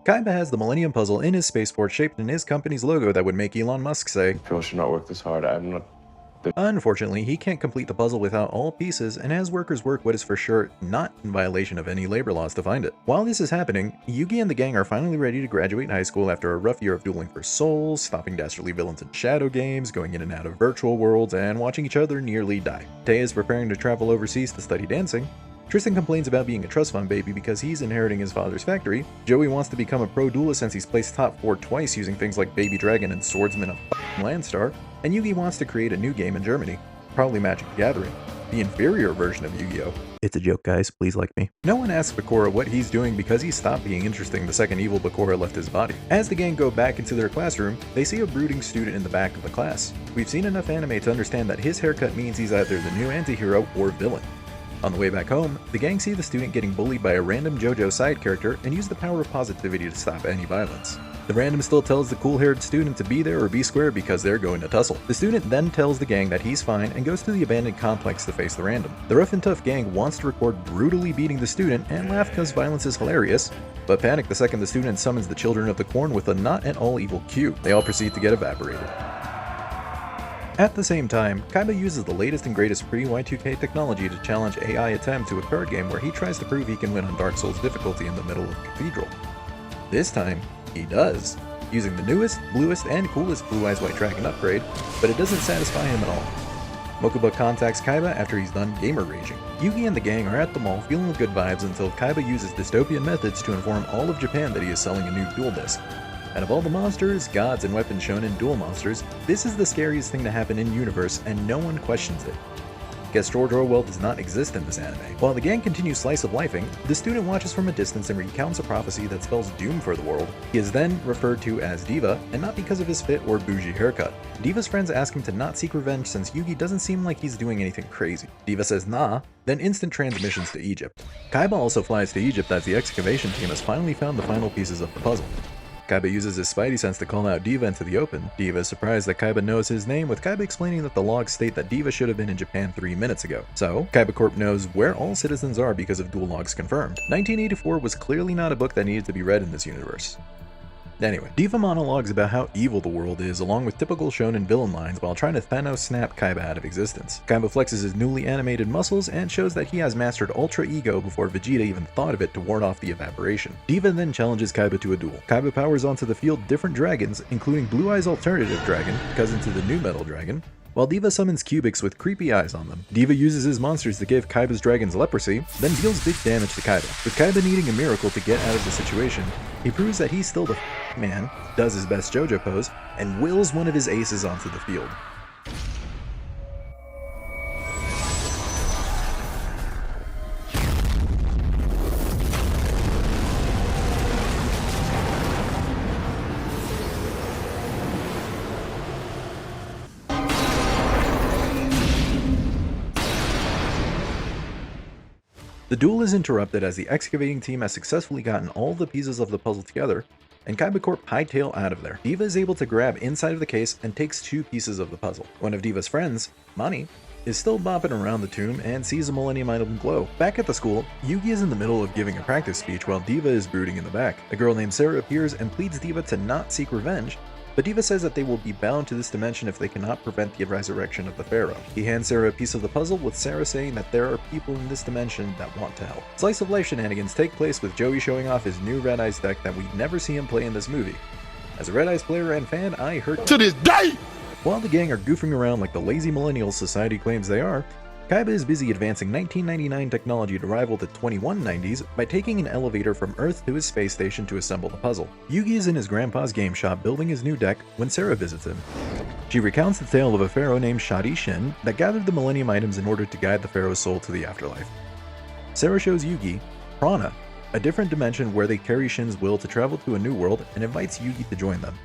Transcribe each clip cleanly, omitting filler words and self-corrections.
Kaiba has the Millennium Puzzle in his spaceport shaped in his company's logo that would make Elon Musk say, People should not work this hard. I'm not. Unfortunately, he can't complete the puzzle without all pieces and has workers work what is for sure not in violation of any labor laws to find it. While this is happening, Yugi and the gang are finally ready to graduate high school after a rough year of dueling for souls, stopping dastardly villains in shadow games, going in and out of virtual worlds, and watching each other nearly die. Tay is preparing to travel overseas to study dancing. Tristan complains about being a trust fund baby because he's inheriting his father's factory. Joey wants to become a pro duelist since he's placed top 4 twice using things like Baby Dragon and Swordsman of Landstar. And Yugi wants to create a new game in Germany, probably Magic the Gathering, the inferior version of Yu-Gi-Oh! It's a joke, guys, please like me. No one asks Bakura what he's doing because he stopped being interesting the second evil Bakura left his body. As the gang go back into their classroom, they see a brooding student in the back of the class. We've seen enough anime to understand that his haircut means he's either the new anti-hero or villain. On the way back home, the gang see the student getting bullied by a random JoJo side character and use the power of positivity to stop any violence. The random still tells the cool-haired student to be there or be square because they're going to tussle. The student then tells the gang that he's fine and goes to the abandoned complex to face the random. The rough and tough gang wants to record brutally beating the student and laugh because violence is hilarious, but panic the second the student summons the Children of the Corn with a not at all evil cue. They all proceed to get evaporated. At the same time, Kaiba uses the latest and greatest pre-Y2K technology to challenge AI attempt to a card game where he tries to prove he can win on Dark Souls difficulty in the middle of Cathedral. This time, he does, using the newest, bluest, and coolest Blue Eyes White Dragon upgrade, but it doesn't satisfy him at all. Mokuba contacts Kaiba after he's done gamer raging. Yugi and the gang are at the mall feeling the good vibes until Kaiba uses dystopian methods to inform all of Japan that he is selling a new duel disc. Out of all the monsters, gods, and weapons shown in Duel Monsters, this is the scariest thing to happen in universe and no one questions it. Guess George Orwell does not exist in this anime. While the gang continues slice of lifing, the student watches from a distance and recounts a prophecy that spells doom for the world. He is then referred to as Diva, and not because of his fit or bougie haircut. Diva's friends ask him to not seek revenge since Yugi doesn't seem like he's doing anything crazy. Diva says nah, then instant transmissions to Egypt. Kaiba also flies to Egypt as the excavation team has finally found the final pieces of the puzzle. Kaiba uses his spidey sense to call out Diva into the open. Diva is surprised that Kaiba knows his name, with Kaiba explaining that the logs state that Diva should have been in Japan 3 minutes ago. So, Kaiba Corp knows where all citizens are because of duel logs confirmed. 1984 was clearly not a book that needed to be read in this universe. Anyway, Diva monologues about how evil the world is along with typical shonen villain lines while trying to Thanos snap Kaiba out of existence. Kaiba flexes his newly animated muscles and shows that he has mastered Ultra Ego before Vegeta even thought of it to ward off the evaporation. Diva then challenges Kaiba to a duel. Kaiba powers onto the field different dragons, including Blue Eyes Alternative Dragon, cousin to the New Metal Dragon, while Diva summons cubics with creepy eyes on them. Diva uses his monsters to give Kaiba's dragons leprosy, then deals big damage to Kaiba. With Kaiba needing a miracle to get out of the situation, he proves that he's still the man, does his best JoJo pose, and wills one of his aces onto the field. The duel is interrupted as the excavating team has successfully gotten all the pieces of the puzzle together, and Kaiba Corp hightail out of there. Diva is able to grab inside of the case and takes 2 pieces of the puzzle. One of Diva's friends, Mani, is still bopping around the tomb and sees a Millennium Item glow. Back at the school, Yugi is in the middle of giving a practice speech while Diva is brooding in the back. A girl named Sarah appears and pleads Diva to not seek revenge, but Diva says that they will be bound to this dimension if they cannot prevent the resurrection of the Pharaoh. He hands Sarah a piece of the puzzle, with Sarah saying that there are people in this dimension that want to help. Slice of life shenanigans take place with Joey showing off his new Red Eyes deck that we never see him play in this movie. As a Red Eyes player and fan, I hurt to this day! While the gang are goofing around like the lazy millennials society claims they are, Kaiba is busy advancing 1999 technology to rival the 2190s by taking an elevator from Earth to his space station to assemble the puzzle. Yugi is in his grandpa's game shop building his new deck when Sarah visits him. She recounts the tale of a pharaoh named Shadi Shin that gathered the Millennium Items in order to guide the pharaoh's soul to the afterlife. Sarah shows Yugi Prana, a different dimension where they carry Shin's will to travel to a new world, and invites Yugi to join them.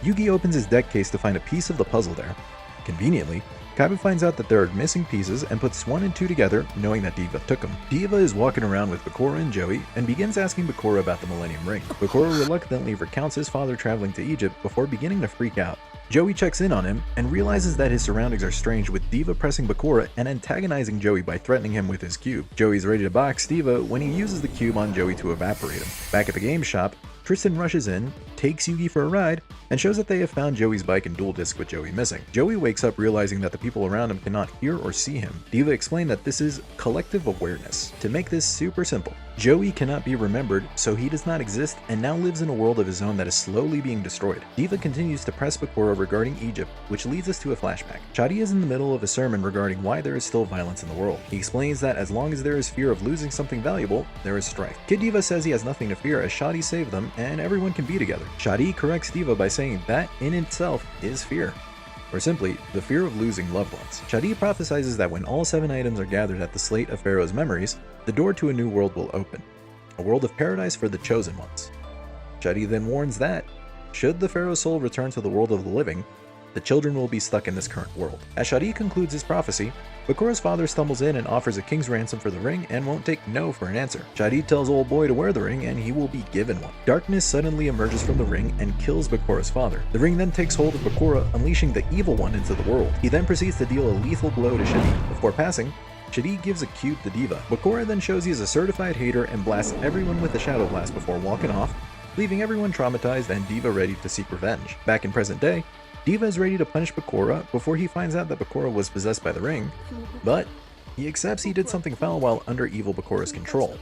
Yugi opens his deck case to find a piece of the puzzle there. Conveniently, Kaiba finds out that there are missing pieces and puts 1 and 2 together, knowing that Diva took them. Diva is walking around with Bakura and Joey and begins asking Bakura about the Millennium Ring. Bakura reluctantly recounts his father traveling to Egypt before beginning to freak out. Joey checks in on him and realizes that his surroundings are strange, with Diva pressing Bakura and antagonizing Joey by threatening him with his cube. Joey's ready to box Diva when he uses the cube on Joey to evaporate him. Back at the game shop, Tristan rushes in, takes Yugi for a ride, and shows that they have found Joey's bike and dual disc with Joey missing. Joey wakes up realizing that the people around him cannot hear or see him. Diva explained that this is collective awareness. To make this super simple, Joey cannot be remembered, so he does not exist and now lives in a world of his own that is slowly being destroyed. Diva continues to press Bakura regarding Egypt, which leads us to a flashback. Shadi is in the middle of a sermon regarding why there is still violence in the world. He explains that as long as there is fear of losing something valuable, there is strife. Kid Diva says he has nothing to fear as Shadi saved them and everyone can be together. Shadi corrects Diva by saying that in itself is fear, or simply, the fear of losing loved ones. Shadi prophesizes that when all 7 items are gathered at the slate of Pharaoh's memories, the door to a new world will open, a world of paradise for the chosen ones. Shadi then warns that, should the Pharaoh's soul return to the world of the living, the children will be stuck in this current world. As Shadi concludes his prophecy, Bakura's father stumbles in and offers a king's ransom for the ring and won't take no for an answer. Shadi tells old boy to wear the ring and he will be given one. Darkness suddenly emerges from the ring and kills Bakura's father. The ring then takes hold of Bakura, unleashing the evil one into the world. He then proceeds to deal a lethal blow to Shadi. Before passing, Shadi gives a cube to Diva. Bakura then shows he is a certified hater and blasts everyone with a shadow blast before walking off, leaving everyone traumatized and Diva ready to seek revenge. Back in present day, Diva is ready to punish Bakura before he finds out that Bakura was possessed by the ring, but he accepts he did something foul while under evil Bakura's control.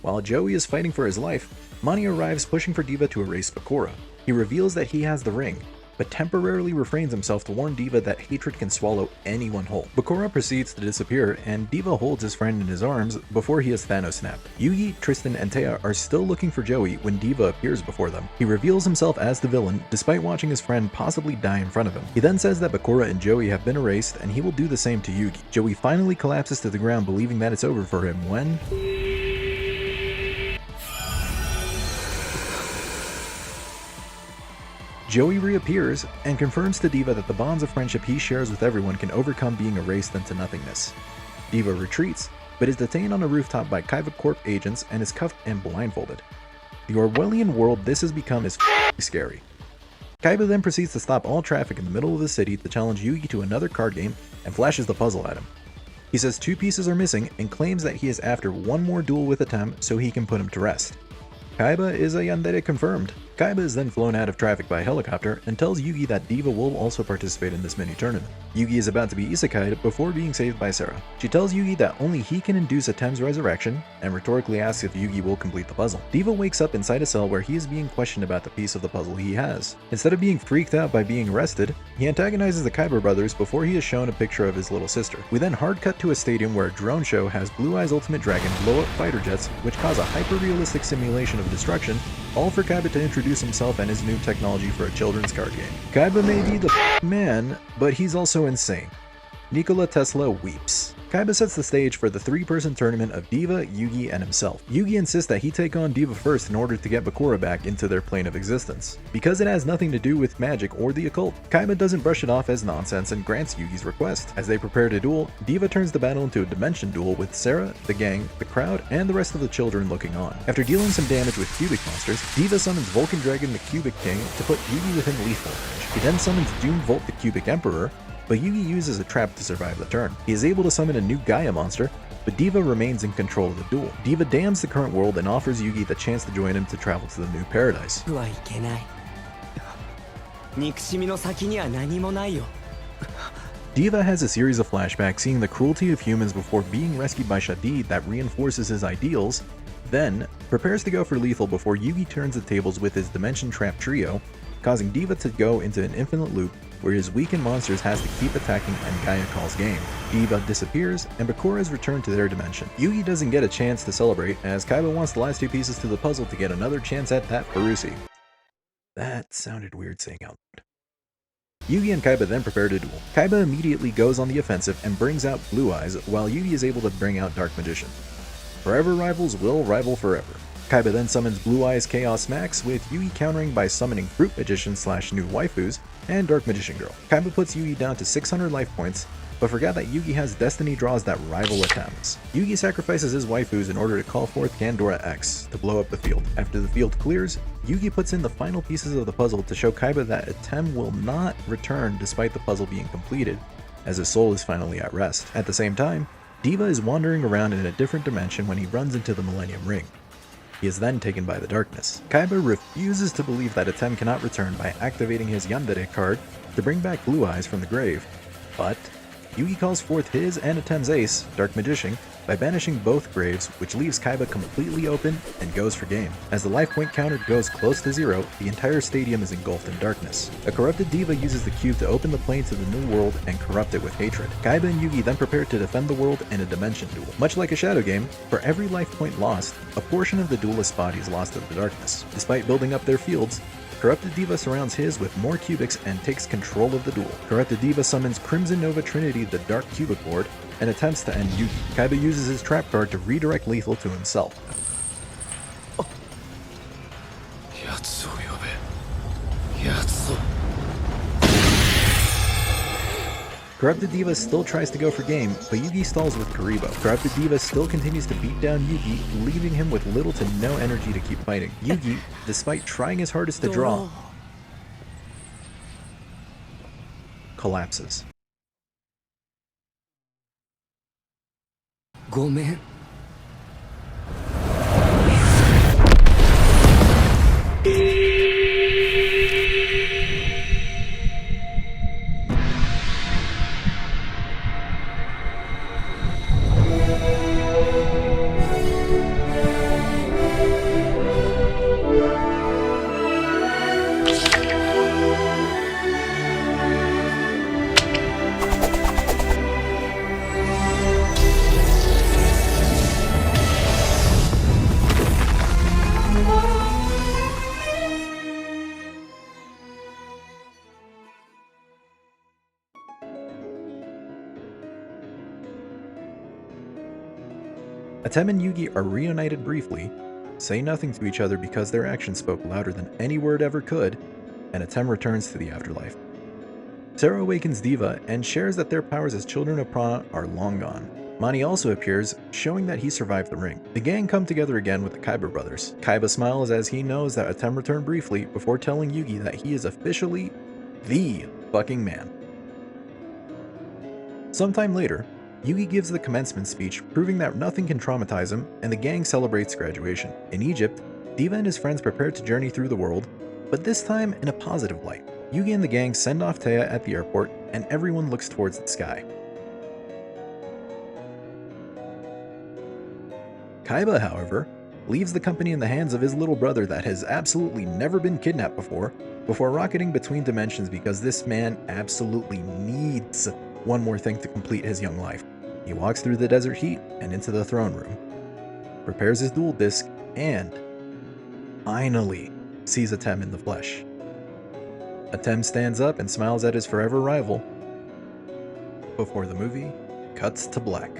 While Joey is fighting for his life, Mani arrives pushing for Diva to erase Bakura. He reveals that he has the ring, but temporarily refrains himself to warn Diva that hatred can swallow anyone whole. Bakura proceeds to disappear, and Diva holds his friend in his arms before he is Thanos snapped. Yugi, Tristan, and Taya are still looking for Joey when Diva appears before them. He reveals himself as the villain, despite watching his friend possibly die in front of him. He then says that Bakura and Joey have been erased, and he will do the same to Yugi. Joey finally collapses to the ground, believing that it's over for him when... Joey reappears and confirms to Diva that the bonds of friendship he shares with everyone can overcome being erased into nothingness. Diva retreats, but is detained on a rooftop by Kaiba Corp agents and is cuffed and blindfolded. The Orwellian world this has become is scary. Kaiba then proceeds to stop all traffic in the middle of the city to challenge Yugi to another card game and flashes the puzzle at him. He says 2 pieces are missing and claims that he is after one more duel with Atem so he can put him to rest. Kaiba is a yandere confirmed. Kaiba is then flown out of traffic by helicopter and tells Yugi that Diva will also participate in this mini-tournament. Yugi is about to be isekai'd before being saved by Sarah. She tells Yugi that only he can induce Atem's resurrection and rhetorically asks if Yugi will complete the puzzle. Diva wakes up inside a cell where he is being questioned about the piece of the puzzle he has. Instead of being freaked out by being arrested, he antagonizes the Kaiba brothers before he is shown a picture of his little sister. We then hard cut to a stadium where a drone show has Blue Eye's Ultimate Dragon blow up fighter jets which cause a hyper-realistic simulation of destruction, all for Kaiba to introduce himself and his new technology for a children's card game. Kaiba may be the man, but he's also insane. Nikola Tesla weeps. Kaiba sets the stage for the 3-person tournament of Diva, Yugi, and himself. Yugi insists that he take on Diva first in order to get Bakura back into their plane of existence. Because it has nothing to do with magic or the occult, Kaiba doesn't brush it off as nonsense and grants Yugi's request. As they prepare to duel, Diva turns the battle into a dimension duel with Sarah, the gang, the crowd, and the rest of the children looking on. After dealing some damage with cubic monsters, Diva summons Vulcan Dragon the Cubic King to put Yugi within lethal range. He then summons Doom Volt the Cubic Emperor, but Yugi uses a trap to survive the turn. He is able to summon a new Gaia monster, but Diva remains in control of the duel. Diva damns the current world and offers Yugi the chance to join him to travel to the new paradise. Diva has a series of flashbacks seeing the cruelty of humans before being rescued by Shadi that reinforces his ideals, then prepares to go for lethal before Yugi turns the tables with his Dimension Trap trio, causing Diva to go into an infinite loop where his weakened monsters has to keep attacking and Gaia calls game. Diva disappears, and Bakura is returned to their dimension. Yugi doesn't get a chance to celebrate, as Kaiba wants the last 2 pieces to the puzzle to get another chance at that Farusi. That sounded weird saying out loud. Yugi and Kaiba then prepare to duel. Kaiba immediately goes on the offensive and brings out Blue Eyes, while Yugi is able to bring out Dark Magician. Forever rivals will rival forever. Kaiba then summons Blue Eyes Chaos Max, with Yugi countering by summoning Fruit Magician / new waifus and Dark Magician Girl. Kaiba puts Yugi down to 600 life points, but forgot that Yugi has destiny draws that rival Atem's. Yugi sacrifices his waifus in order to call forth Gandora X to blow up the field. After the field clears, Yugi puts in the final pieces of the puzzle to show Kaiba that Atem will not return despite the puzzle being completed, as his soul is finally at rest. At the same time, Diva is wandering around in a different dimension when he runs into the Millennium Ring. He is then taken by the darkness. Kaiba refuses to believe that Atem cannot return by activating his Yandere card to bring back Blue Eyes from the grave, but Yugi calls forth his and Atem's ace, Dark Magician, by banishing both graves, which leaves Kaiba completely open and goes for game. As the life point counter goes close to 0, the entire stadium is engulfed in darkness. A corrupted Diva uses the cube to open the plane to the new world and corrupt it with hatred. Kaiba and Yugi then prepare to defend the world in a dimension duel. Much like a shadow game, for every life point lost, a portion of the duelist's body is lost to the darkness. Despite building up their fields, Corrupted Diva surrounds his with more cubics and takes control of the duel. Corrupted Diva summons Crimson Nova Trinity, the Dark Cubic Lord, and attempts to end Yugi. Kaiba uses his trap card to redirect lethal to himself. Corrupted Diva still tries to go for game, but Yugi stalls with Karibo. Corrupted Diva still continues to beat down Yugi, leaving him with little to no energy to keep fighting. Yugi, despite trying his hardest to draw, collapses. ごめん。Atem and Yugi are reunited briefly, say nothing to each other because their actions spoke louder than any word ever could, and Atem returns to the afterlife. Pharaoh awakens Diva and shares that their powers as children of Prana are long gone. Mani also appears, showing that he survived the ring. The gang come together again with the Kaiba brothers. Kaiba smiles as he knows that Atem returned briefly before telling Yugi that he is officially the fucking man. Sometime later, Yugi gives the commencement speech, proving that nothing can traumatize him, and the gang celebrates graduation. In Egypt, Diva and his friends prepare to journey through the world, but this time in a positive light. Yugi and the gang send off Taya at the airport, and everyone looks towards the sky. Kaiba, however, leaves the company in the hands of his little brother that has absolutely never been kidnapped before rocketing between dimensions because this man absolutely needs one more thing to complete his young life. He walks through the desert heat and into the throne room, prepares his duel disc, and finally sees Atem in the flesh. Atem stands up and smiles at his forever rival before the movie cuts to black.